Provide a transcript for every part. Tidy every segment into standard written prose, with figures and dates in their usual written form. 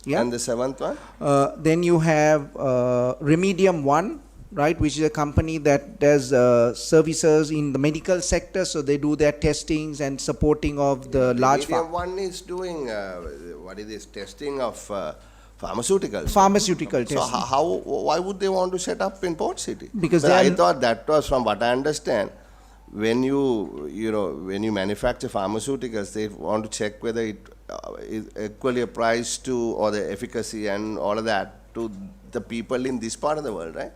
Yeah. And the seventh one? Then you have Remedium One, right, which is a company that does services in the medical sector. So they do their testings and supporting of the large Medium one is doing, what is this, testing of pharmaceuticals. pharmaceutical So testing. why would they want to set up in Port City? Because But they I are- thought that was, from what I understand, when when you manufacture pharmaceuticals, they want to check whether it is equally priced to, or the efficacy and all of that to the people in this part of the world, right?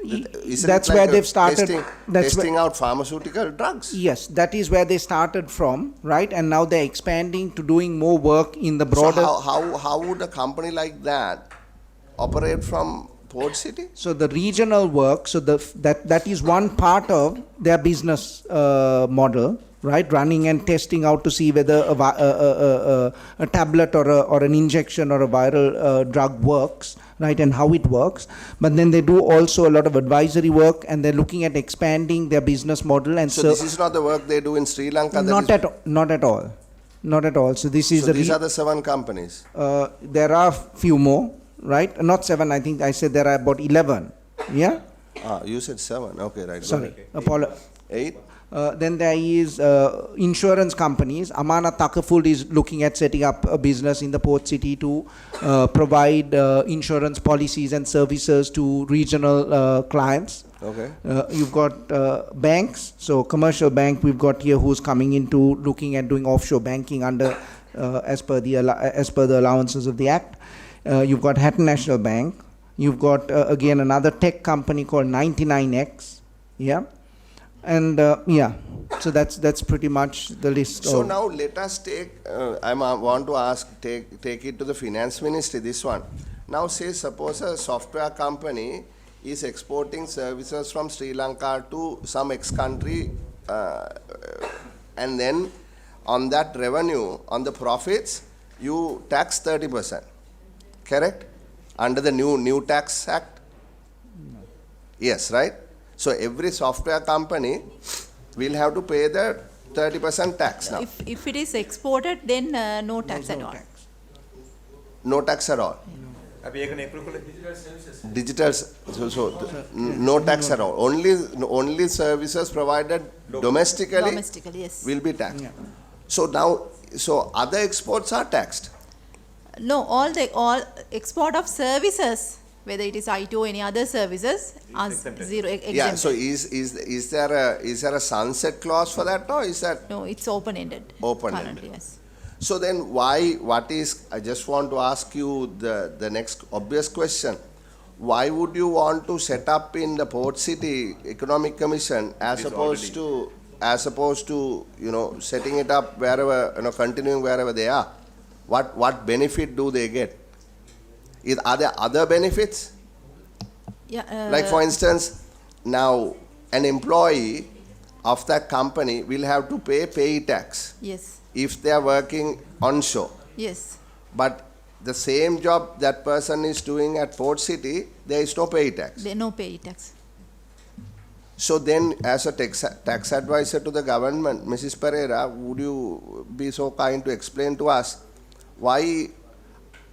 Isn't That's it like where a they've started. testing out pharmaceutical drugs. Yes, that is where they started from, right? And now they're expanding to doing more work in the broader. So how would a company like that operate from Port City? So the regional work, so that is one part of their business model, right? Running and testing out to see whether a tablet or an injection or a viral drug works, right? And how it works. But then they do also a lot of advisory work, and they're looking at expanding their business model. And So this is not the work they do in Sri Lanka? not at all. Not at all. So this is So these are the 7 companies. there are few more, right? Not 7. I think I said there are about 11. Yeah. You said 7. Okay, right. Sorry. Apollo. 8. Then there is insurance companies. Amana Takaful is looking at setting up a business in the port city to provide insurance policies and services to regional clients. Okay. You've got banks. So commercial bank we've got here who's coming into looking at doing offshore banking under as per the allowances of the Act. You've got Hatton National Bank. You've got again another tech company called 99X. Yeah. And so that's pretty much the list. So now let us take, I want to ask, take it to the finance ministry, this one. Now say, suppose a software company is exporting services from Sri Lanka to some ex-country, and then on that revenue, on the profits, you tax 30%, correct? Under the new tax act? Yes, right? So every software company will have to pay the 30% tax now. If it is exported, then no tax at all. No tax at all. Digital, no tax at all. Only services provided domestically Yes. will be taxed. Yeah. So now, other exports are taxed. No, all export of services, whether it is IT or any other services, are zero exempted. Yeah. So is there a sunset clause for that, or is that No, it's open-ended. Open-ended. Currently, yes. so? Then I just want to ask you the next obvious question. Why would you want to set up in the Port City Economic Commission as opposed to setting it up wherever, continuing wherever they are? What benefit do they get? Are there other benefits? Yeah. Like for instance, now an employee of that company will have to pay tax Yes. if they are working onshore. Yes. But the same job that person is doing at Port City, there is no pay tax. They no pay tax. So then, as a tax advisor to the government, Mrs. Pereira, would you be so kind to explain to us why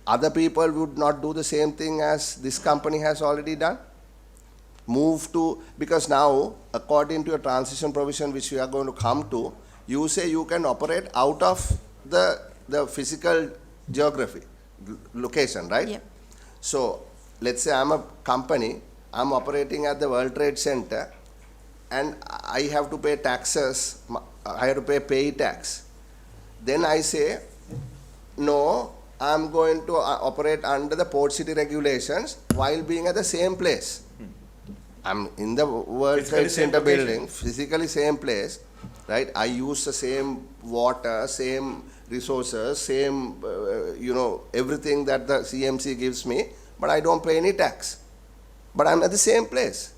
other people would not do the same thing as this company has already done? Because now, according to a transition provision which we are going to come to, you say you can operate out of the physical geography, location, right? Yep. So, let's say I'm a company, I'm operating at the World Trade Center, and I have to pay taxes, I have to pay tax. Then I say, no, I'm going to operate under the Port City regulations while being at the same place. I'm in the World Trade Center building, physically same place, right? I use the same water, same resources, same, everything that the CMC gives me, but I don't pay any tax. But I'm at the same place.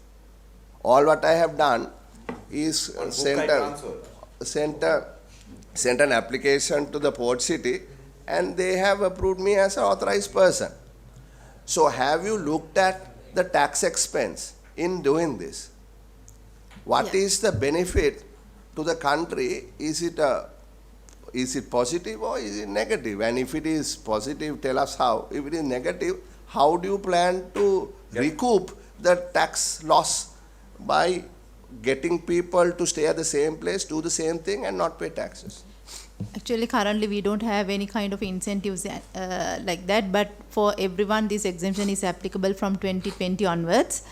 All what I have done is sent an application to the Port City, and they have approved me as an authorized person. So have you looked at the tax expense in doing this? What Yeah. is the benefit to the country? Is it is it positive or is it negative? And if it is positive, tell us how. If it is negative, how do you plan to recoup the tax loss by getting people to stay at the same place, do the same thing and not pay taxes? Actually, currently we don't have any kind of incentives like that, but for everyone this exemption is applicable from 2020 onwards.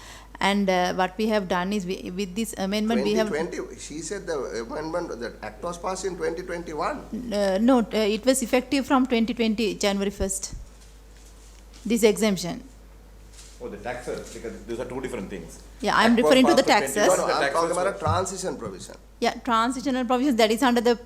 And what we have done is, with this amendment, we have... 2020, she said the amendment, the act was passed in 2021. No, it was effective from 2020, January 1st, this exemption. Oh, the taxes, because those are two different things. Yeah, I'm referring to the taxes. No, I'm talking about a transition provision. Yeah, transitional provisions, that is under the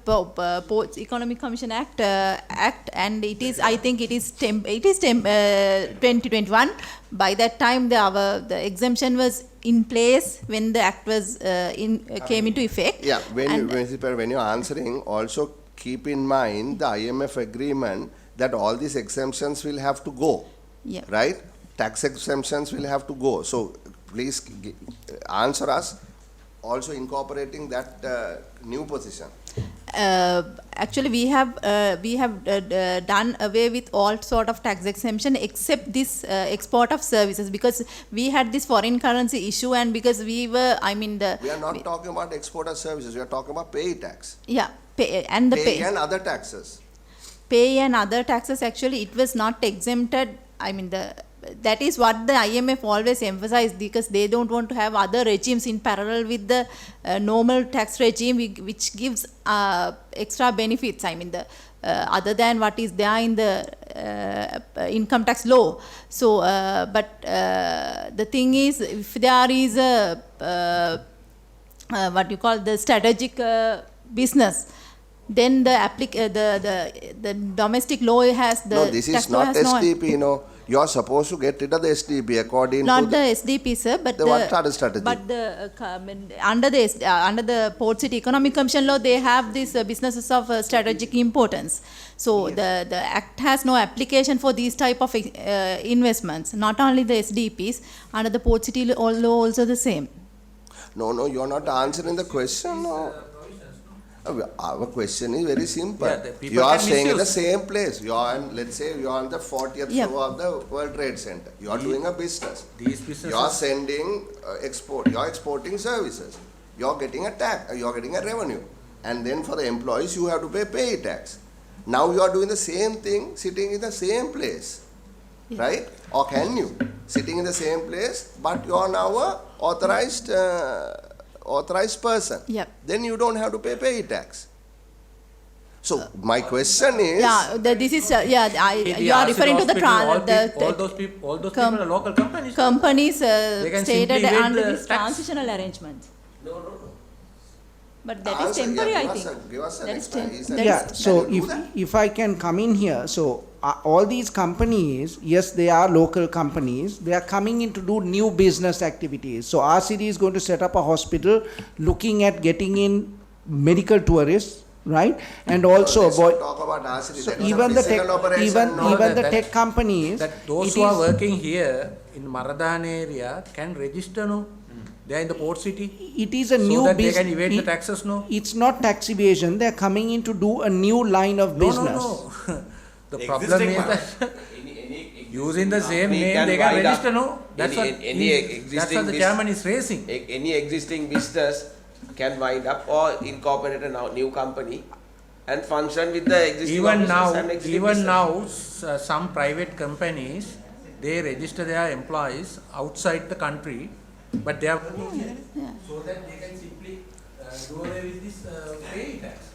Ports Economic Commission Act, and it is, I think it is 2021. By that time, the exemption was in place when the act was came into effect. Yeah, when you're answering, also keep in mind the IMF agreement that all these exemptions will have to go. Yeah. Right? Tax exemptions will have to go. So please answer us, also incorporating that new position. Actually, we have done away with all sort of tax exemption except this export of services, because we had this foreign currency issue, and because we were, we are not talking about export of services. We are talking about pay tax. Yeah, pay and other taxes. Pay and other taxes. Actually, it was not exempted. That is what the IMF always emphasized, because they don't want to have other regimes in parallel with the normal tax regime, which gives extra benefits. Other than what is there in the income tax law. So, but the thing is, if there is a what you call the strategic business, then the domestic law has the... No, this is not SDP, You are supposed to get rid of the SDP according not to... Not the SDP, sir, but what are the strategy? But under the Port City Economic Commission law, they have these businesses of strategic importance. So yes, the Act has no application for these type of investments. Not only the SDPs, under the Port City law also the same. No, you are not answering the question. No. Our question is very simple. Yeah, you are staying in the same place. You are, let's say, you are on the 40th floor of the World Trade Center. You are doing a business. These businesses. You are sending export. You are exporting services. You are getting a tax. You are getting a revenue, and then for the employees, you have to pay tax. Now you are doing the same thing, sitting in the same place, right? Or can you sitting in the same place, but you are now a authorized person. Yep. Then you don't have to pay tax. So my question is... Yeah, this is, you are referring to all those people are local companies. Companies stated under this transitional arrangement. No. But that is temporary, I think. Give us an So if I can come in here, so all these companies, yes, they are local companies. They are coming in to do new business activities. So our city is going to set up a hospital looking at getting in medical tourists, right? And also talk about our city. So even the tech companies, that those who are working here in Maradan area can register, no? They are in the port city. It is a new business. They can evade the taxes, no? It's not tax evasion. They are coming in to do a new line of business. No. The problem is that using the same name, they can register, no? That's what the chairman is raising. Any existing business can wind up or incorporate a new company and function with the existing Even now, some private companies, they register their employees outside the country, but they are working here, so that they can simply do away with this pay tax.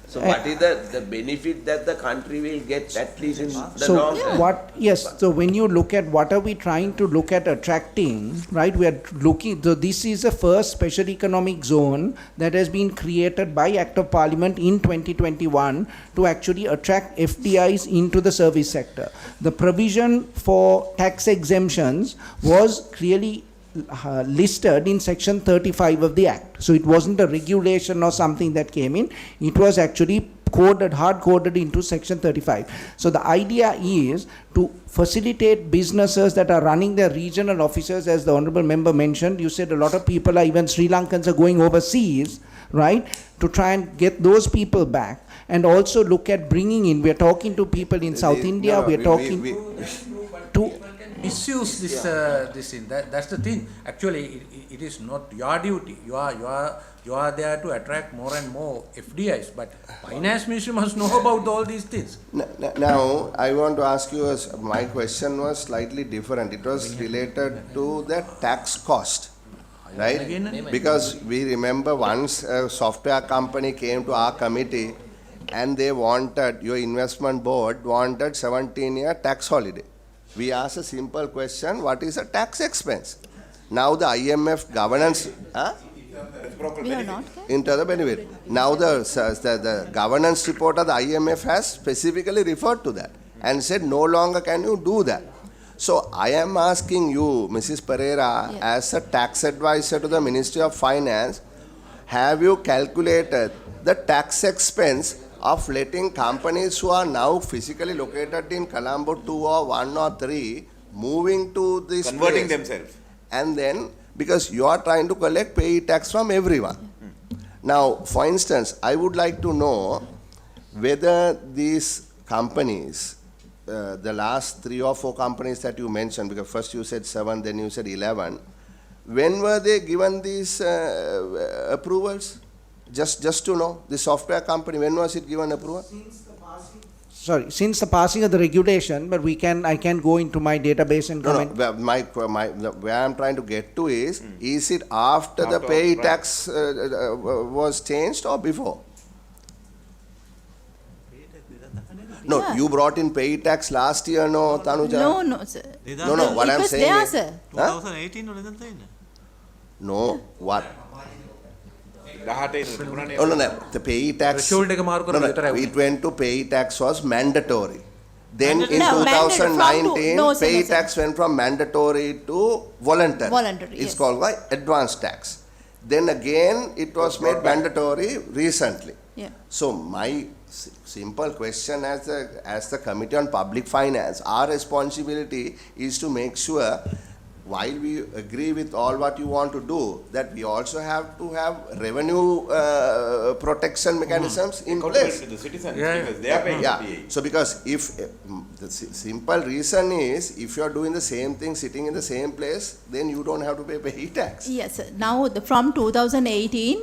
So what is the benefit that the country will get, at least in the long term? So when you look at what are we trying to look at attracting, right? We are looking, so this is the first special economic zone that has been created by Act of Parliament in 2021 to actually attract FDIs into the service sector. The provision for tax exemptions was clearly listed in section 35 of the Act. So it wasn't a regulation or something that came in. It was actually hard-coded into section 35. So the idea is to facilitate businesses that are running their regional offices, as the Honorable Member mentioned. You said a lot of people are, even Sri Lankans are going overseas, right? To try and get those people back, and also look at bringing in, we are talking to people in South India, we are talking to... Misuse this thing. That's the thing. Actually, it is not your duty. You are there to attract more and more FDIs. But finance ministry must know about all these things. Now, I want to ask you, my question was slightly different. It was related to the tax cost, right? Because we remember once a software company came to our committee and they wanted, your investment board wanted 17-year tax holiday. We asked a simple question, what is a tax expense? Now the IMF governance, We are not. into the benefit. Now the governance report of the IMF has specifically referred to that and said no longer can you do that. So I am asking you, Mrs. Pereira, as a tax advisor to the Ministry of Finance, have you calculated the tax expense of letting companies who are now physically located in Colombo 2 or 1 or 3 moving to this Converting place, themselves. and then because you are trying to collect pay tax from everyone. Now, for instance, I would like to know whether these companies, the last 3 or 4 companies that you mentioned, because first you said 7, then you said 11, when were they given these approvals? Just to know, the software company, when was it given approval? Since the passing of the regulation, but I can go into my database and comment. No, where I'm trying to get to is it after the pay tax was changed or before? No, Yeah. you brought in pay tax last year, no, Tanuja? No, sir. No, what It I'm was saying there, is, sir. huh? 2018 වල ඉඳන් තියෙන්නේ. No, what? 18 තිබුණානේ. No, the pay tax. Threshold එක මාරු කරලා විතරයි. It went to pay tax was mandatory. Then in No, mandatory from 2019, no, sir, pay no, sir. tax went from mandatory to voluntary. Voluntary, It's yes. called by advance tax. Then again, it was made mandatory recently. Yeah. So my simple question as the Committee on Public Finance, our responsibility is to make sure, while we agree with all what you want to do, that we also have to have revenue protection mechanisms in place. To the citizens, Yeah, because they are paying Yeah, PA. so because if the simple reason is, if you are doing the same thing, sitting in the same place, then you don't have to pay tax. Yes, sir. Now from 2018,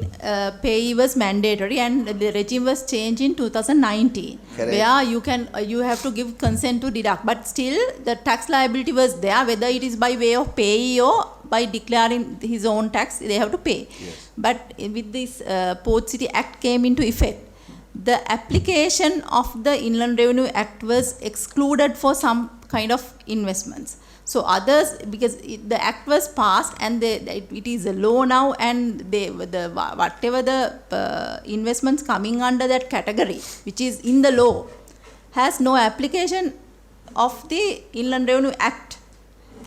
pay was mandatory and the regime was changed in 2019. Correct. Where you have to give consent to deduct, but still the tax liability was there, whether it is by way of payee or by declaring his own tax, they have to pay. Yes. But with this Port City Act came into effect, the application of the Inland Revenue Act was excluded for some kind of investments. So others, because the act was passed and it is a law now, and whatever the investments coming under that category, which is in the law, has no application of the Inland Revenue Act.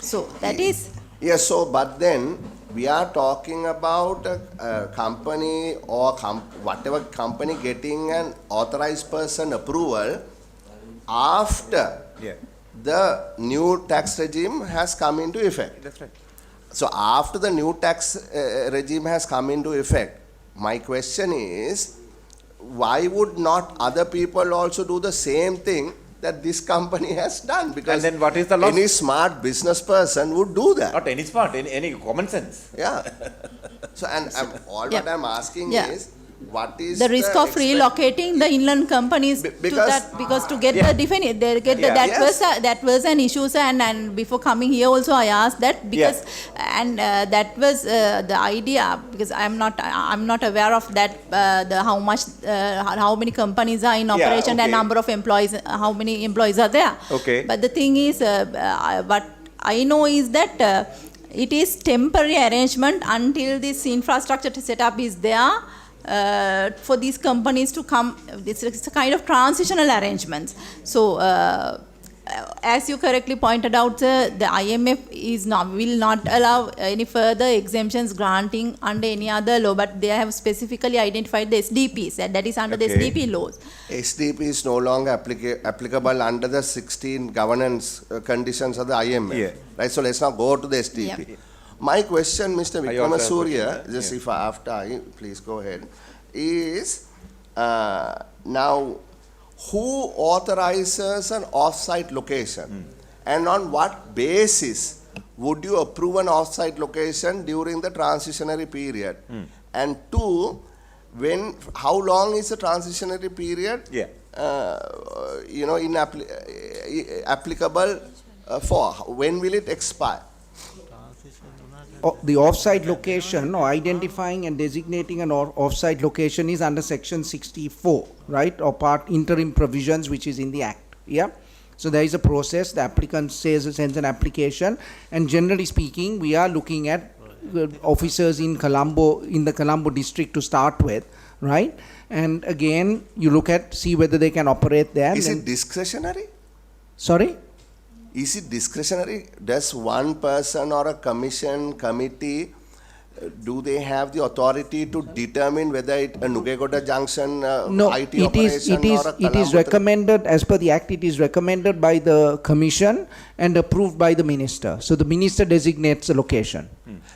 So that is... Yes, so but then we are talking about a company or whatever company getting an authorized person approval after the new tax regime has come into effect. That's right. So after the new tax regime has come into effect, my question is, why would not other people also do the same thing that this company has done? Because And then what is the loss? any smart business person would do that. Not any smart, any common sense. Yeah. So, and what I'm asking Yeah. is, what is the risk of relocating the inland companies to because- that, because to get the definitive, they get the, Yes. that was an issue, sir, and before coming here also I asked that, because and that was the idea, because I'm not aware of that, how many companies are in operation okay. and number of employees, how many employees are there. Okay. But the thing is, what I know is that it is temporary arrangement until this infrastructure setup is there. For these companies to come, it's a kind of transitional arrangements. So, as you correctly pointed out, sir, the IMF will not allow any further exemptions granting under any other law, but they have specifically identified the SDPs, and that is under the Okay. SDP laws. SDP is no longer applicable under the 16 governance conditions of the IMF. Yeah. Right, so let's now go to the SDP. Yeah. My question, Mr. I also have a Vikramasuriya, question, just yeah. if after I, please go ahead, is now who authorizes an off-site location? And on what basis would you approve an off-site location during the transitionary period? And two, how long is the transitionary period? Yeah. Applicable for? When will it expire? The off-site location or identifying and designating an off-site location is under section 64, right? Or part interim provisions which is in the act. Yeah. So there is a process. The applicant sends an application, and generally speaking, we are looking at officers in the Colombo district to start with, right? And again, you look at see whether they can operate there. Is it discretionary? Sorry? Is it discretionary? Does one person or a committee, do they have the authority to determine whether a Nugegoda Junction No, IT it operation is or a it is Colombo recommended, as per the act, it is recommended by the commission and approved by the minister. So the minister designates a location.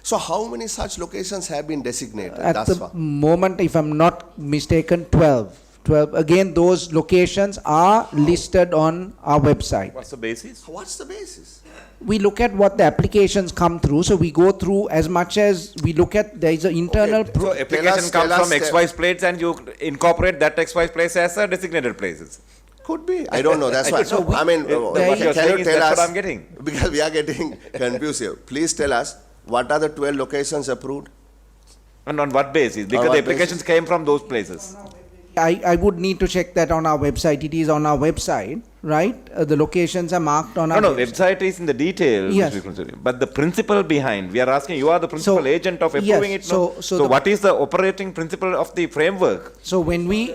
So how many such locations have been designated At thus the far? moment, if I'm not mistaken, 12. Again, those locations are listed on our website. What's the basis? What's the basis? We look at what the applications come through. So we go through as much as we look at, there is an internal. Okay, So application tell comes us, from XY place and you incorporate that XY place as a designated places. Could be. I don't know. That's why. So I mean, what you're can saying you is tell that's us? what I'm getting. Because we are getting confused here. Please tell us, what are the 12 locations approved? And on what basis? Because what the applications came from those places. I would need to check that on our website. It is on our website, right? The locations are marked on our No, website. website is in the detail. Yes. Mr. Vikramasuriya. But the principle behind, we are asking, you are the principal So, agent of yes, approving it. No? so the- what is the operating principle of the framework? So when we,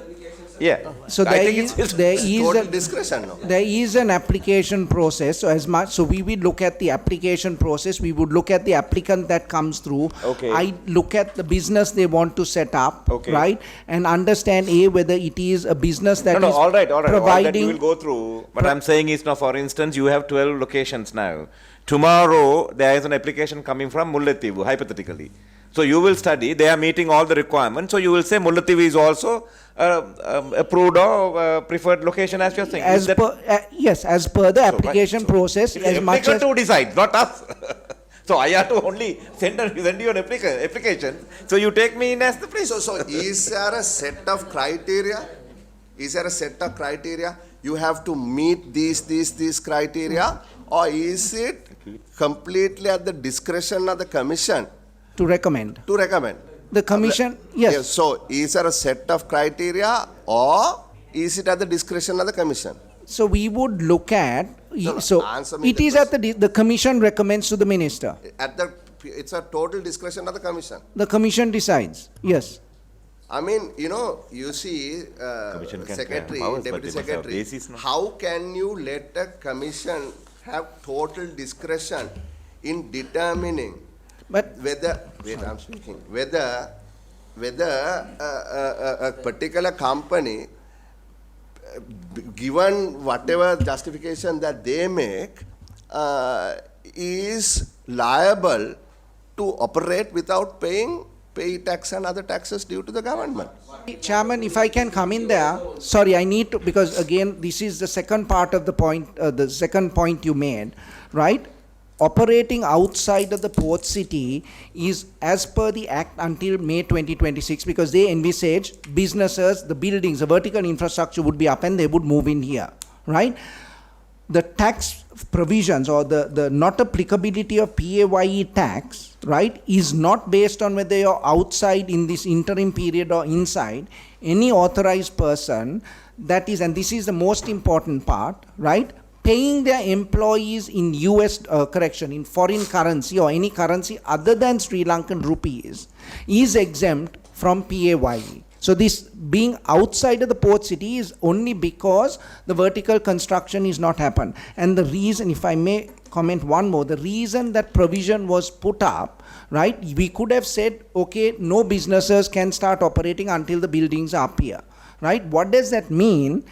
Yeah. so I there think is, it's- there Total is a, discretion, no? there is an application process. So we will look at the application process. We would look at the applicant that comes through. Okay. I look at the business they want to set up, Okay. right? And understand whether it is a business that No, is all right. All that we providing. will go through. But I'm saying is now, for instance, you have 12 locations now. Tomorrow, there is an application coming from Mullaitivu, hypothetically. So you will study, they are meeting all the requirements. So you will say Mullaitivu is also approved or preferred location as you're saying. Is As that- per, yes, as per the So, right, application so process, it's as much applicant as. to decide, not us. So I have to only send you an application. So you take me in as the place. So is there a set of criteria? Is there a set of criteria? You have to meet these criteria, or is it completely at the discretion of the commission To recommend. to recommend? The commission, yes. So is there a set of criteria, or is it at the discretion of the commission? So we would look at, No, so answer me it the is at the commission recommends to the minister. It's a total discretion of the commission. The commission decides, yes. I mean, you see, Commission can secretary, have powers, but deputy they must have secretary, basis, no? how can you let a commission have total discretion in determining But whether, wait, I'm speaking, whether a particular company, given whatever justification that they make, is liable to operate without paying tax and other taxes due to the government. Chairman, if I can come in there, sorry, I need to, because again, this is the second part of the point, the second point you made, right? Operating outside of the port city is as per the act until May 2026, because they envisage businesses, the buildings, the vertical infrastructure would be up and they would move in here, right? The tax provisions or the not applicability of PAYE tax, right, is not based on whether you're outside in this interim period or inside. Any authorized person that is, and this is the most important part, right, paying their employees in in foreign currency or any currency other than Sri Lankan rupees is exempt from PAYE. So this being outside of the port city is only because the vertical construction is not happened. And the reason, if I may comment one more, the reason that provision was put up, right, we could have said, okay, no businesses can start operating until the buildings are up here, right? What does that mean?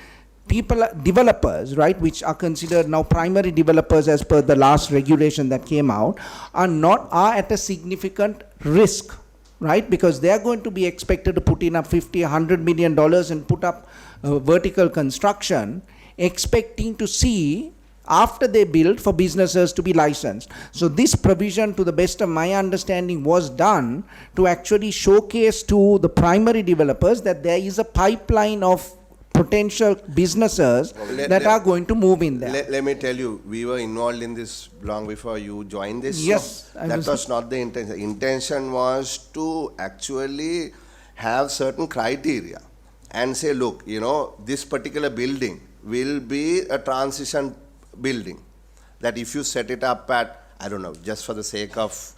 developers, right, which are considered now primary developers as per the last regulation that came out, are at a significant risk, right, because they are going to be expected to put in up $50-100 million and put up vertical construction, expecting to see after they build for businesses to be licensed. So this provision, to the best of my understanding, was done to actually showcase to the primary developers that there is a pipeline of potential businesses that are going to move in there. Let me tell you, we were involved in this long before you joined this. Yes, No, that was not the intention. The intention was to actually have certain criteria and say, look, this particular building will be a transition building. That if you set it up at, I don't know, just for the sake of,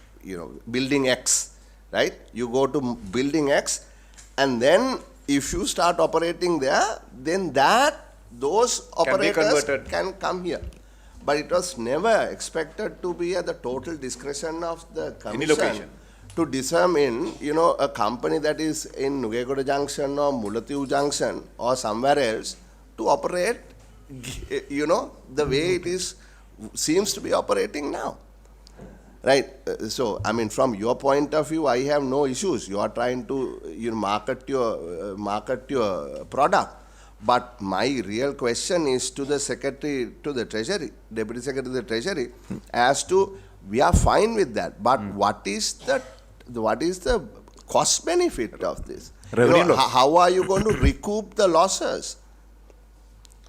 building X, right? You go to building X, and then if you start operating there, then those operators can come here. But it was never expected to be at the total discretion of the commission to determine, a company that is in Nugegoda Junction or Mullatiu Junction or somewhere else to operate, the way it seems to be operating now. Right. So, from your point of view, I have no issues. You are trying to market your product. But my real question is to the Secretary to the Treasury, Deputy Secretary to the Treasury, as to we are fine with that. But what is the cost benefit of this? How are you going to recoup the losses?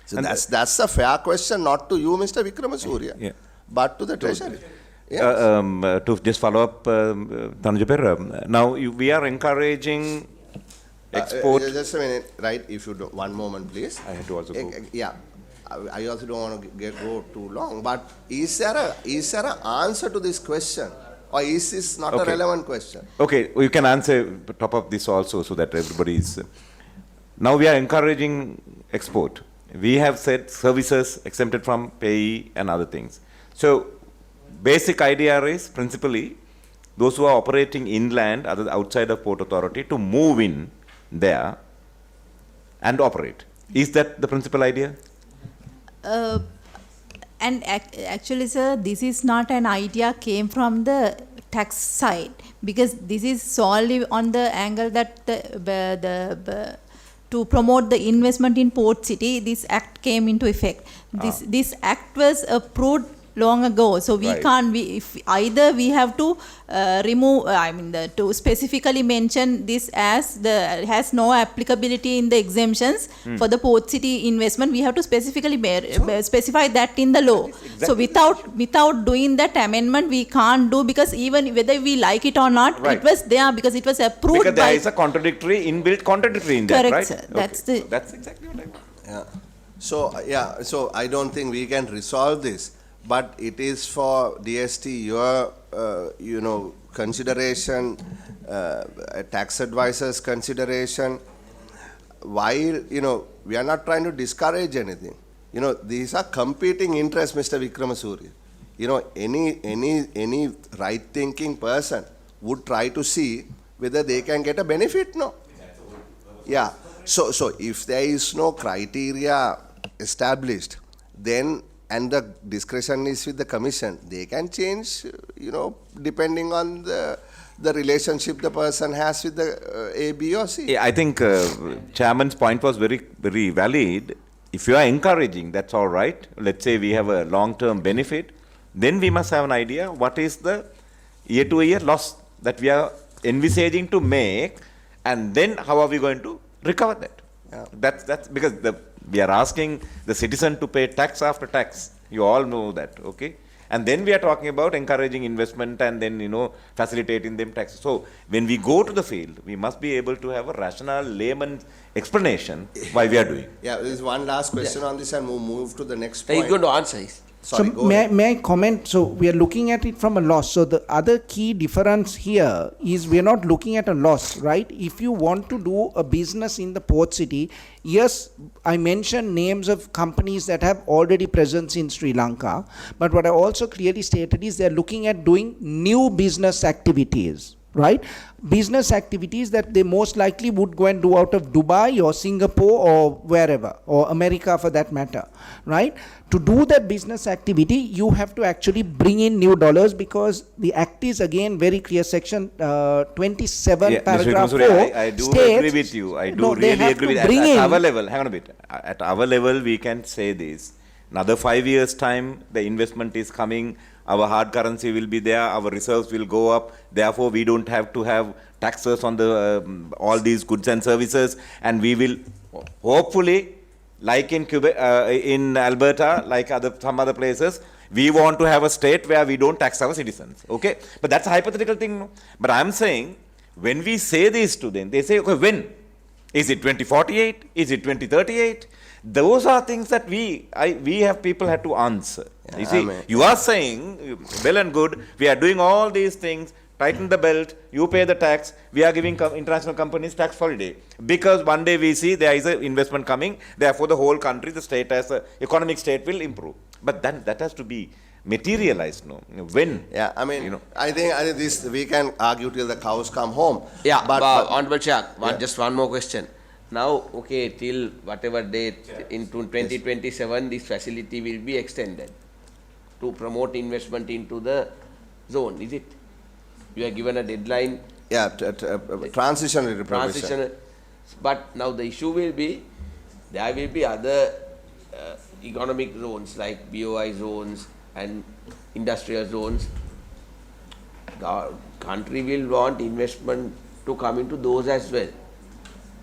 So that's a fair question, not to you, Mr. Vikramasuriya, but to the Treasury. Yes. To just follow up, Tanuja, now we are encouraging export. Just a minute, right? If you do, one moment, please. I had to also go. Yeah, I also don't want to go too long. But is there an answer to this question, or is this not a relevant question? Okay, you can answer top of this also, so that everybody is. Now we are encouraging export. We have said services exempted from payee and other things. So basic idea is principally those who are operating inland, outside of Port Authority, to move in there and operate. Is that the principal idea? And actually, sir, this is not an idea came from the tax side, because this is solely on the angle that to promote the investment in Port City, this act came into effect. This act was approved long ago, so we can't. If either we have to remove. To specifically mention this as has no applicability in the exemptions for the Port City investment. We have to specifically specify that in the law. Exactly. So without doing that amendment, we can't do, because even whether we like it or not, it was there because it was approved. Because there is a inbuilt contradictory in that, right? Sir. Okay. That's exactly what I want. Yeah. So I don't think we can resolve this. But it is for DST your, consideration, tax advisors' consideration. While, we are not trying to discourage anything. These are competing interests, Mr. Vikramasuriya. Any right-thinking person would try to see whether they can get a benefit, no? Yeah. So if there is no criteria established, then and the discretion is with the commission, they can change, depending on the relationship the person has with the A, B or C. I think Chairman's point was very, very valid. If you are encouraging, that's all right. Let's say we have a long-term benefit, then we must have an idea what is the year-to-year loss that we are envisaging to make, and then how are we going to recover that? Yeah. That's because we are asking the citizen to pay tax after tax. You all know that, okay? And then we are talking about encouraging investment and then, facilitating them tax. So when we go to the field, we must be able to have a rational layman's explanation why we are doing. Yeah, there is one last question on this and we'll move to the next point. Are you going to answer? Sorry, so may I comment? So we are looking at it from a loss. So the other key difference here is we are not looking at a loss, right? If you want to do a business in the Port City, yes, I mentioned names of companies that have already presence in Sri Lanka. But what I also clearly stated is they are looking at doing new business activities, right? Business activities that they most likely would go and do out of Dubai or Singapore or wherever, or America for that matter, right? To do that business activity, you have to actually bring in new dollars, because the act is again very clear. Section 27 paragraph 4 I do states, agree with you. I do no, they really have agree to with bring at in, our level. Hang on a bit. At our level, we can say this. Another 5 years' time, the investment is coming. Our hard currency will be there. Our reserves will go up. Therefore, we don't have to have taxes on the all these goods and services. And we will hopefully, like in in Alberta, like some other places, we want to have a state where we don't tax our citizens. Okay, but that's a hypothetical thing. No? But I'm saying, when we say this to them, they say, okay, when? Is it 2048? Is it 2038? Those are things that we have people had to answer. Yeah, You see, you are saying, well and good, we are doing all these things, tighten the belt, you pay the tax, we are giving international companies tax holiday. Because one day we see there is an investment coming, therefore the whole country, the state as an economic state will improve. But then that has to be materialized, no? When? Yeah, I mean, I think this, we can argue till the cows come home. Yeah, but Honorable Chair, just one more question. Now, okay, till whatever date in 2027, this facility will be extended to promote investment into the zone, is it? You are given a deadline. Yeah, transitionary provision. Transitional. But now the issue will be, there will be other economic zones like BOI zones and industrial zones. The country will want investment to come into those as well.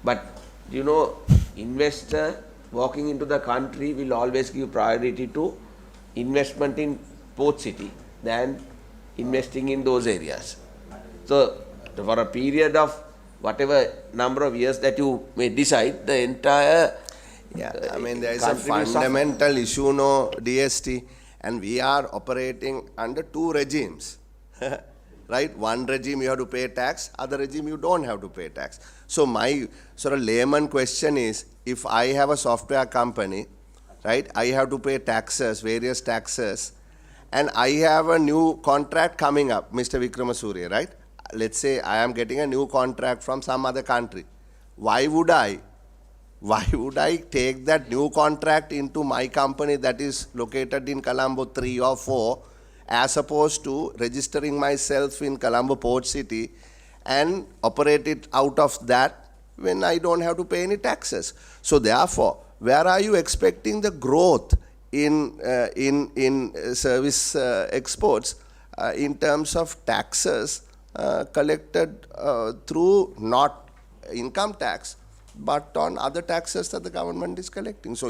But you know, investor walking into the country will always give priority to investment in port city than investing in those areas. So for a period of whatever number of years that you may decide, the entire I mean, there is a fundamental issue, no, DST, and we are operating under two regimes. Right? One regime you have to pay tax, other regime you don't have to pay tax. So my sort of layman question is, if I have a software company, right, I have to pay taxes, various taxes, and I have a new contract coming up, Mr. Vikramasuriya, right? Let's say I am getting a new contract from some other country. Why would I take that new contract into my company that is located in Colombo 3 or 4, as opposed to registering myself in Colombo Port City and operate it out of that when I don't have to pay any taxes? So therefore, where are you expecting the growth in service exports in terms of taxes collected through not income tax, but on other taxes that the government is collecting? So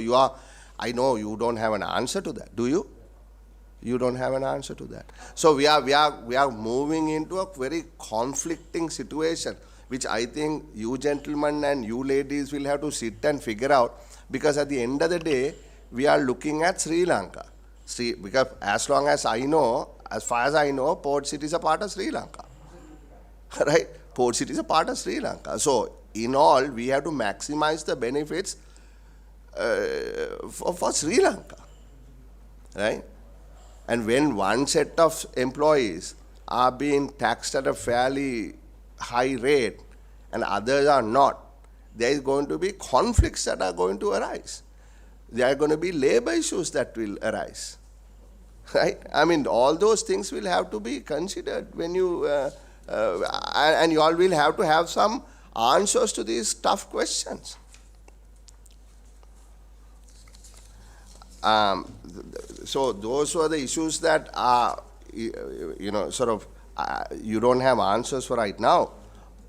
I know you don't have an answer to that, do you? You don't have an answer to that. So we are moving into a very conflicting situation, which I think you gentlemen and you ladies will have to sit and figure out, because at the end of the day, we are looking at Sri Lanka. Because as far as I know, Port City is a part of Sri Lanka. Right? Port City is a part of Sri Lanka. So in all, we have to maximize the benefits for Sri Lanka. Right? And when one set of employees are being taxed at a fairly high rate and others are not, there is going to be conflicts that are going to arise. There are going to be labor issues that will arise. Right? I mean, all those things will have to be considered when you, and you all will have to have some answers to these tough questions. So those were the issues that are, sort of, you don't have answers for right now,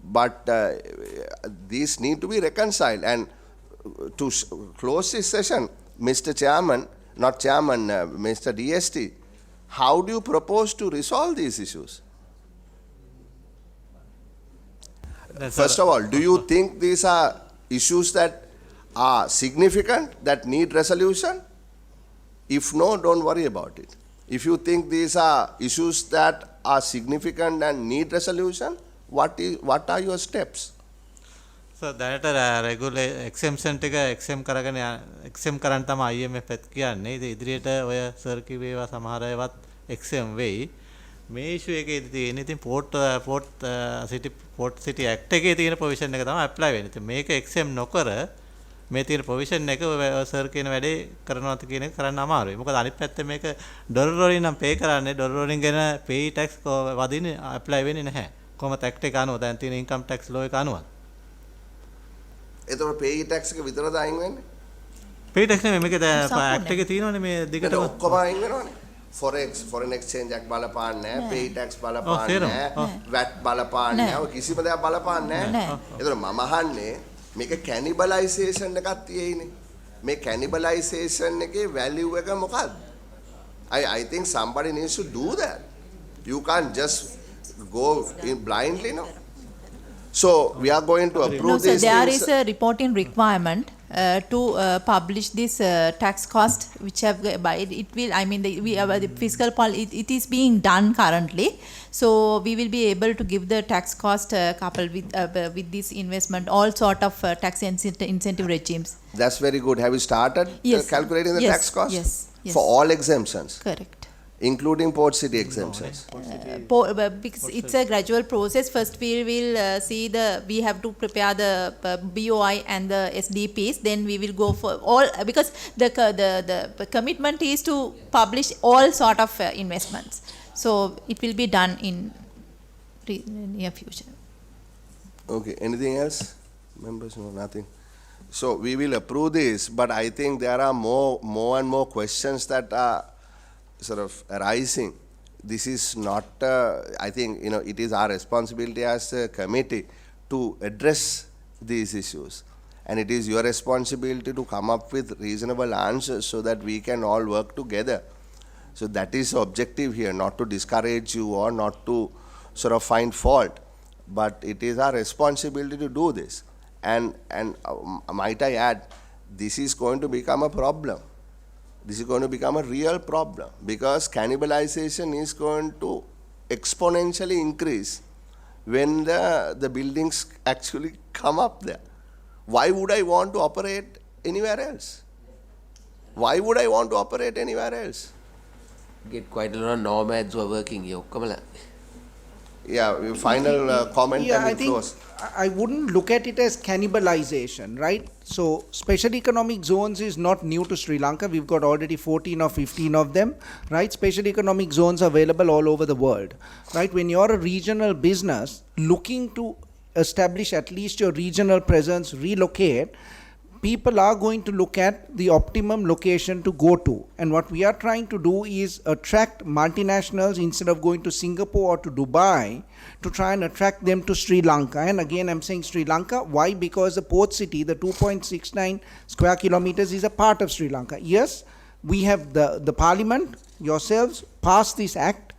but these need to be reconciled. And to close this session, Mr. Chairman, Mr. DST, how do you propose to resolve these issues? First of all, do you think these are issues that are significant, that need resolution? If no, don't worry about it. If you think these are issues that are significant and need resolution, what are your steps? So that regular exemption exempt කරන්න තමයි IMF එකත් කියන්නේ. ඉතින් ඉදිරියට ඔය sir කිව්ව ඒවා සමහර ඒවාත් exempt වෙයි. මේ ඉෂුව එකේදී තියෙන්නේ ඉතින් පෝට් සිටි ඇක්ට් එකේ තියෙන ප්‍රොවිෂන් එක තමයි ඇප්ලයි වෙන්නේ. ඉතින් මේක එක්සෙම් නොකර මේ තියෙන ප්‍රොවිෂන් එක සර් කියන වැඩේ කරනවාද කියන එක කරන්න අමාරුයි. මොකද අනිත් පැත්තේ මේක ඩොලර් වලින් නම් පේ කරන්නේ ඩොලර් වලින් ගෙන පේ ටැක්ස් වදින්නේ ඇප්ලයි වෙන්නේ නැහැ. කොහොමද ඇක්ට් එක අනුව දැන් තියෙන ඉන්කම් ටැක්ස් ලෝ එක අනුව. එතකොට පේ ටැක්ස් එක විතරද අයින් වෙන්නේ? පේ ටැක්ස් නෙමෙයි මේක දැන් ඇක්ට් එකේ තියෙනවනේ මේ දිගටම ඔක්කොම අයින් වෙනවනේ. foreign exchange එක බලපාන්නේ නැහැ, pay tax බලපාන්නේ නැහැ, VAT බලපාන්නේ නැහැ, ඔය කිසිම දෙයක් බලපාන්නේ නැහැ. ඒතර මම අහන්නේ මේක cannibalization එකක් තියෙයිනේ. මේ cannibalization එකේ value එක මොකක්ද? I think somebody needs to do that. You can't just go in blindly, no. So we are going to approve No, sir, these there things. is a reporting requirement to publish this tax cost, which have by it will. I mean, the fiscal it is being done currently. So we will be able to give the tax cost coupled with this investment, all sort of tax incentive regimes. That's very good. Have you started calculating the tax cost? Yes. For all exemptions, Correct. including port city exemptions. Because it's a gradual process. First, we will we have to prepare the BOI and the SDPs. Then we will go for all, because the commitment is to publish all sort of investments. So it will be done in near future. Okay. Anything else, members? No, nothing. So we will approve this, but I think there are more and more questions that are sort of arising. This is not, I think, it is our responsibility as a committee to address these issues. And it is your responsibility to come up with reasonable answers so that we can all work together. So that is the objective here, not to discourage you or not to sort of find fault. But it is our responsibility to do this. And might I add, this is going to become a problem. This is going to become a real problem, because cannibalization is going to exponentially increase when the buildings actually come up there. Why would I want to operate anywhere else? Why would I want to operate anywhere else? Get quite a lot of nomads who are working here. Yeah, final comment Yeah, and I we think close. I wouldn't look at it as cannibalization, right? So special economic zones is not new to Sri Lanka. We've got already 14 or 15 of them, right? Special economic zones are available all over the world, right? When you're a regional business looking to establish at least your regional presence, relocate, people are going to look at the optimum location to go to. And what we are trying to do is attract multinationals instead of going to Singapore or to Dubai, to try and attract them to Sri Lanka. And again, I'm saying Sri Lanka. Why? Because the port city, the 2.69 square kilometers, is a part of Sri Lanka. Yes, we have the parliament, yourselves, passed this act,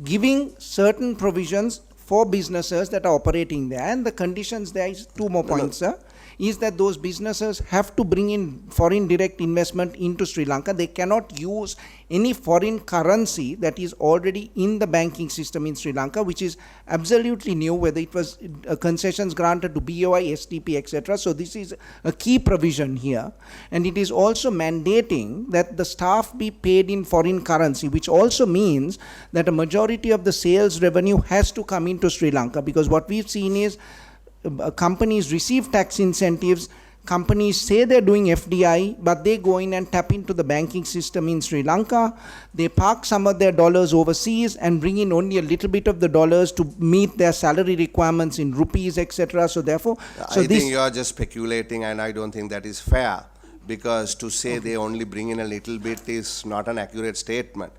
giving certain provisions for businesses that are operating there. And the conditions there is two more points, sir. Is that those businesses have to bring in foreign direct investment into Sri Lanka. They cannot use any foreign currency that is already in the banking system in Sri Lanka, which is absolutely new, whether it was concessions granted to BOI, STP, etc. So this is a key provision here. And it is also mandating that the staff be paid in foreign currency, which also means that a majority of the sales revenue has to come into Sri Lanka, because what we've seen is companies receive tax incentives, companies say they're doing FDI, but they go in and tap into the banking system in Sri Lanka. They park some of their dollars overseas and bring in only a little bit of the dollars to meet their salary requirements in rupees, etc. So therefore, I think you are just speculating, and I don't think that is fair, because to say they only bring in a little bit is not an accurate statement.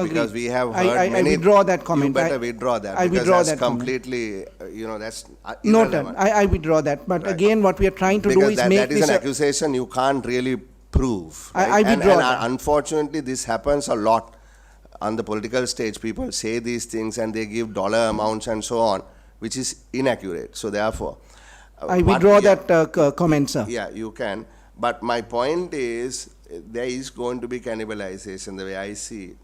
Because we have heard many. I withdraw that comment. You better withdraw that. I because withdraw that's that completely, that's Noted. irrelevant. I withdraw that. But again, what we are trying to do is make that is this an accusation you can't really prove. I right? withdraw and that. Unfortunately, this happens a lot on the political stage. People say these things and they give dollar amounts and so on, which is inaccurate. So therefore, I withdraw that comment, sir. Yeah, you can. But my point is, there is going to be cannibalization, the way I see it.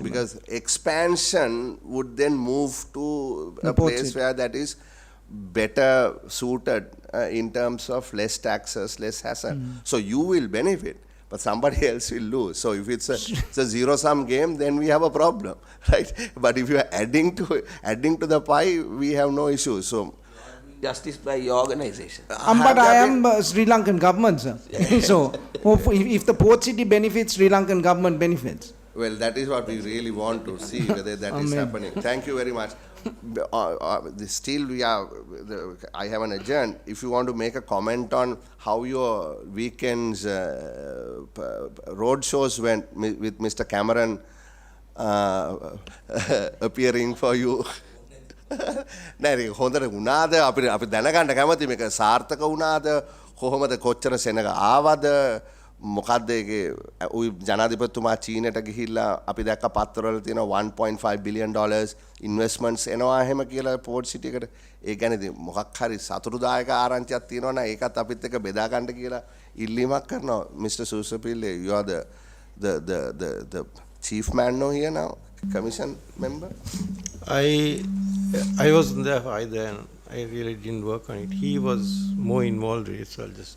Because expansion would then move to a place where that is better suited in terms of less taxes, less hassle. So you will benefit. but somebody else will lose. So if it's a zero-sum game, then we have a problem, right? But if you are adding to the pie, we have no issue. So Justice by your organization. But I am Sri Lankan government, sir. So if the port city benefits, Sri Lankan government benefits. well, that is what we really want to see whether that is happening. Thank you very much. Still, I haven't adjourned. If you want to make a comment on how your weekend's road shows went with Mr. Cameron appearing for you. නෑ හොඳට වුණාද අපි දැනගන්න කැමති මේක සාර්ථක වුණාද කොහොමද කොච්චර සෙනග ආවද මොකද්ද ඒකේ උයි ජනාධිපතිතුමා චීනට ගිහිල්ලා අපි දැක්ක පත්තරවල තියෙන 1.5 billion dollars investments එනවා එහෙම කියලා පෝර්ට් සිටි එකට ඒ කියන්නේ මොකක් හරි සතුටුදායක ආරංචියක් තියෙනවා නම් ඒකත් අපිත් එක්ක බෙදා ගන්න කියලා ඉල්ලීමක් කරනවා mister සූසපිල්ලේ you are the chief man no here now commission member. I wasn't there either, and I really didn't work on it. He was more involved in it, so I'll just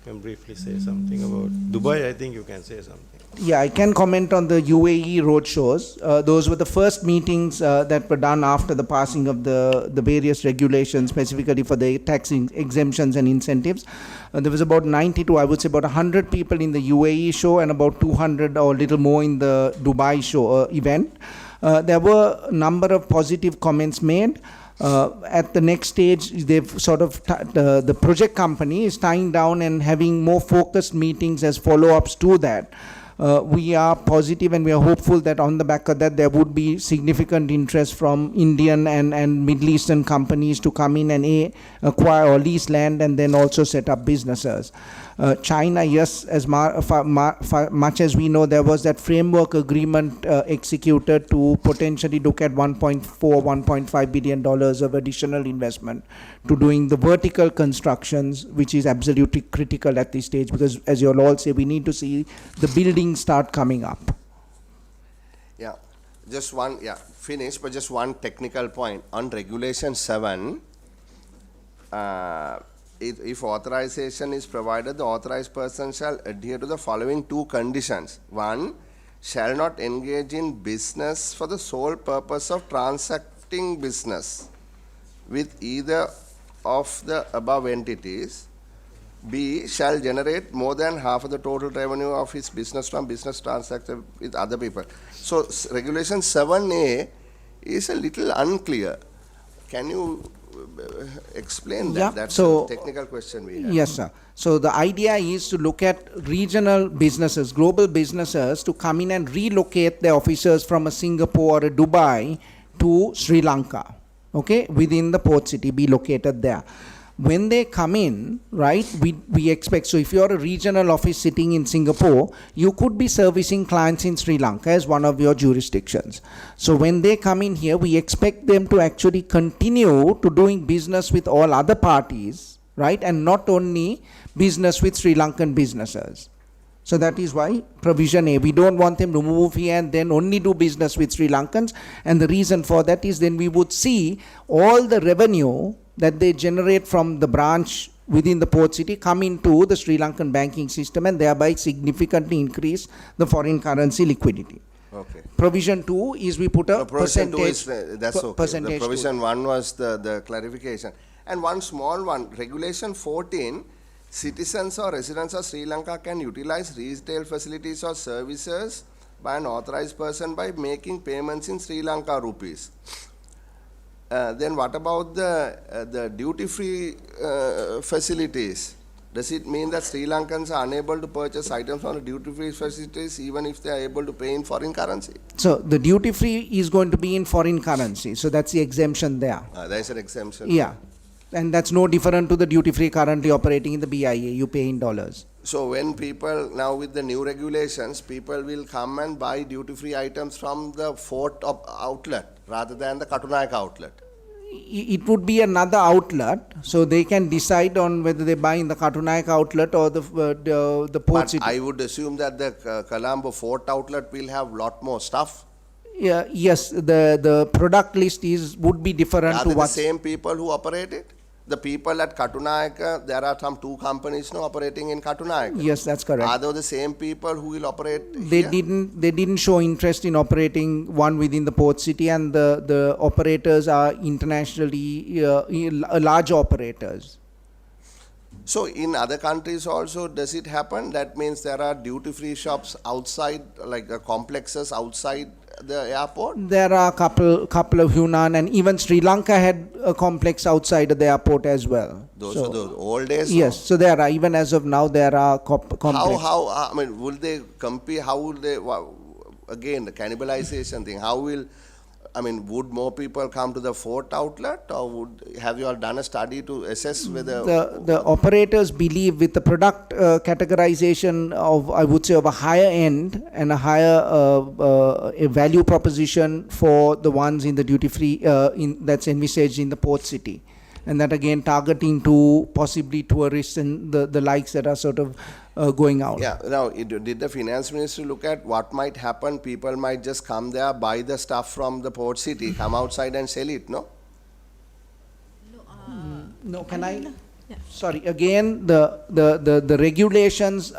can briefly say something about Dubai. I think you can say something. Yeah, I can comment on the UAE roadshows. Those were the first meetings that were done after the passing of the various regulations, specifically for the tax exemptions and incentives. There was about 90 to, I would say, about 100 people in the UAE show and about 200 or a little more in the Dubai show event. There were a number of positive comments made. At the next stage, they've sort of, the project company is tying down and having more focused meetings as follow-ups to that. We are positive and we are hopeful that on the back of that there would be significant interest from Indian and Middle Eastern companies to come in and acquire or lease land and then also set up businesses. China, yes, as much as we know, there was that framework agreement executed to potentially look at $1.5 billion of additional investment to doing the vertical constructions, which is absolutely critical at this stage because, as you'll all say, we need to see the buildings start coming up. Yeah, just one, finish, but just one technical point. On Regulation 7, if authorization is provided, the authorized person shall adhere to the following two conditions. One, shall not engage in business for the sole purpose of transacting business with either of the above entities. B, shall generate more than half of the total revenue of his business from business transacted with other people. So, Regulation 7A is a little unclear. Can you explain that? Yeah, That's so a technical question we have. Yes, sir. So the idea is to look at regional businesses, global businesses, to come in and relocate their offices from a Singapore or a Dubai to Sri Lanka, okay, within the port city, be located there. When they come in, right, we expect, so if you're a regional office sitting in Singapore, you could be servicing clients in Sri Lanka as one of your jurisdictions. So when they come in here, we expect them to actually continue to doing business with all other parties, right, and not only business with Sri Lankan businesses. So that is why provision A, we don't want them to move here and then only do business with Sri Lankans. And the reason for that is then we would see all the revenue that they generate from the branch within the port city come into the Sri Lankan banking system and thereby significantly increase the foreign currency liquidity. Okay. Provision 2 is we put a Provision 2 percentage. is, that's okay. Percentage The provision 1 was the clarification. And one small one, Regulation 14, citizens or residents of Sri Lanka can utilize retail facilities or services by an authorized person by making payments in Sri Lanka rupees. Then what about the duty-free facilities? Does it mean that Sri Lankans are unable to purchase items from the duty-free facilities even if they are able to pay in foreign currency? So the duty-free is going to be in foreign currency. So that's the exemption there. There is an exemption. Yeah. And that's no different to the duty-free currently operating in the BIA. You pay in dollars. So when people, now with the new regulations, people will come and buy duty-free items from the Fort outlet rather than the Katunayaka outlet. It would be another outlet, so they can decide on whether they buy in the Katunayaka outlet or the port But city. I would assume that the Colombo Fort outlet will have lot more stuff. Yeah, yes, the product list would be different Are to they the what. same people who operate it? the people at Katunayaka, there are some 2 companies now operating in Katunayaka. Yes, that's correct. Are those the same people who will operate They here? didn't show interest in operating one within the port city, and the operators are internationally large operators. So in other countries also, does it happen? That means there are duty-free shops outside, like complexes outside the airport? There are a couple of Yunnan, and even Sri Lanka had a complex outside of the airport as well. Those So- are those old days? Yes, so there are, even as of now, there are complex. I mean, will they compete? How will they, again, the cannibalization thing, how will, I mean, would more people come to the Fort outlet, or have you all done a study to assess whether? The operators believe with the product categorization of, I would say, of a higher end and a higher a value proposition for the ones in the duty free that's envisaged in the port city, and that again targeting to possibly tourists and the likes that are sort of going out. Yeah, now, did the finance ministry look at what might happen? People might just come there, buy the stuff from the port city, come outside and sell it, no? No, can I? Sorry, again, the regulations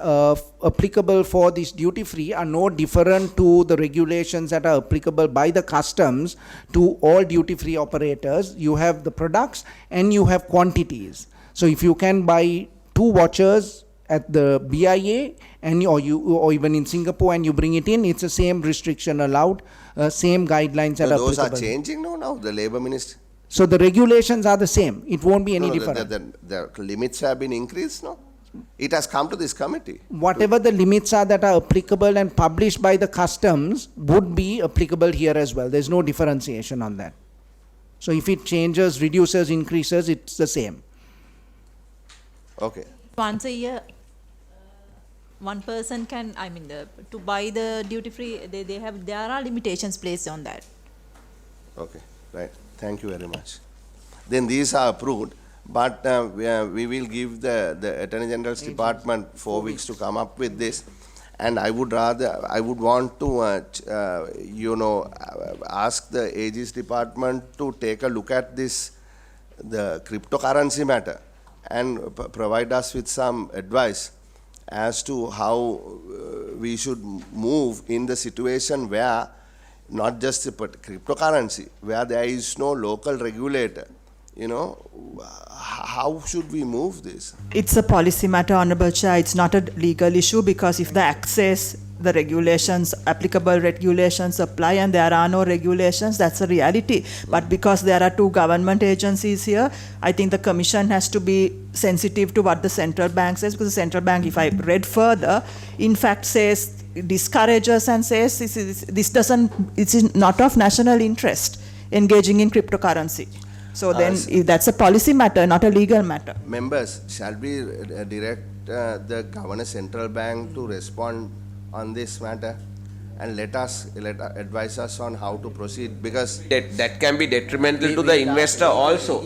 applicable for this duty free are no different to the regulations that are applicable by the customs to all duty free operators. You have the products and you have quantities. So if you can buy 2 watches at the BIA and or even in Singapore and you bring it in, it's the same restriction allowed, same guidelines that So are those are applicable. changing now, the labor ministry? So the regulations are the same. It won't be any No, different. the limits have been increased, no? It has come to this committee. Whatever the limits are that are applicable and published by the customs would be applicable here as well. There's no differentiation on that. So if it changes, reduces, increases, it's the same. Okay. Once a year, one person can, to buy the duty free, there are limitations placed on that. Okay, right. Thank you very much. Then these are approved, but we will give the Attorney General's Department 4 weeks to come up with this. And I would want to, ask the AG's department to take a look at this, the cryptocurrency matter, and provide us with some advice as to how we should move in the situation where not just the cryptocurrency, where there is no local regulator. How should we move this? It's a policy matter, Honorable Chair. It's not a legal issue, because if the access, the regulations, applicable regulations apply and there are no regulations, that's a reality. But because there are 2 government agencies here, I think the Commission has to be sensitive to what the central bank says, because the central bank, if I read further, in fact says, discourages and says this is not of national interest engaging in cryptocurrency. So then that's a policy matter, not a legal matter. Members, shall we direct the Governor Central Bank to respond on this matter and let advise us on how to proceed, because That can be detrimental to the investor also.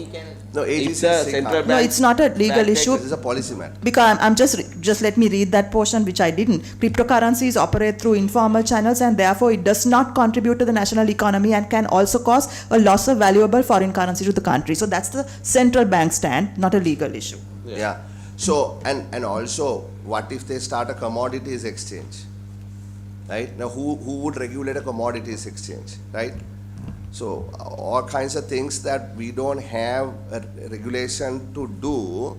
no, If AGC the central No, bank. it's not a legal issue. this is a policy matter. Because I'm just let me read that portion which I didn't. Cryptocurrencies operate through informal channels and therefore it does not contribute to the national economy and can also cause a loss of valuable foreign currency to the country. So that's the central bank stand, not a legal issue. Yeah. So, and also, what if they start a commodities exchange? Right? Now, who would regulate a commodities exchange? Right? So, all kinds of things that we don't have a regulation to do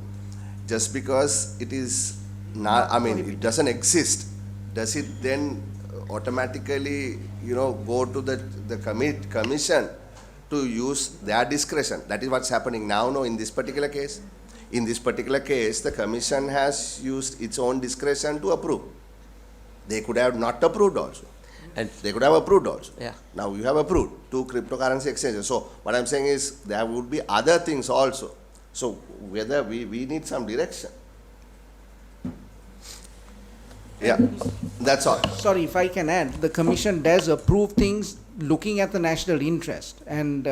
just because it is not, it doesn't exist. Does it then automatically, go to the commission to use their discretion? That is what's happening now, no, in this particular case. In this particular case, the commission has used its own discretion to approve. They could have not approved also. And They could have approved also. Yeah. Now you have approved 2 cryptocurrency exchanges. So what I'm saying is there would be other things also. So whether we need some direction. Yeah, that's all. Sorry, if I can add, the Commission does approve things looking at the national interest, and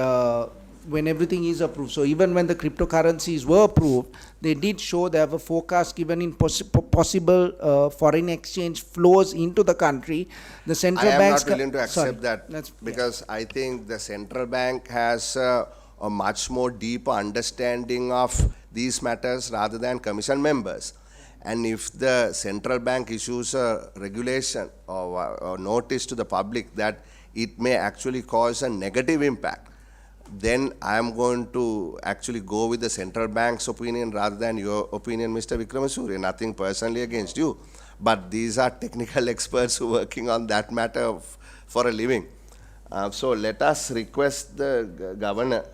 when everything is approved. So even when the cryptocurrencies were approved, they did show they have a forecast given in possible foreign exchange flows into the country. The central I am banks not willing to accept sorry, that that's- because I think the central bank has a much more deeper understanding of these matters rather than commission members. And if the central bank issues a regulation or notice to the public that it may actually cause a negative impact, then I am going to actually go with the central bank's opinion rather than your opinion, Mr. Vikramasuriya. Nothing personally against you, but these are technical experts who are working on that matter for a living. So let us request the governor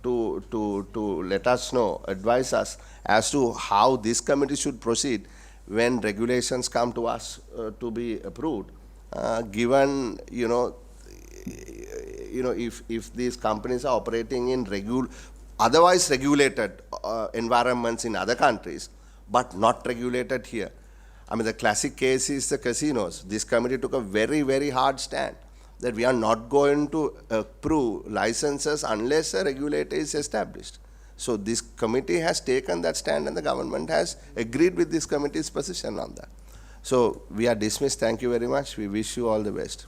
to let us know, advise us as to how this committee should proceed when regulations come to us to be approved. Given, if these companies are operating in otherwise regulated environments in other countries, but not regulated here. I mean, the classic case is the casinos. This committee took a very, very hard stand that we are not going to approve licenses unless a regulator is established. So this committee has taken that stand and the government has agreed with this committee's position on that. So we are dismissed. Thank you very much. We wish you all the best.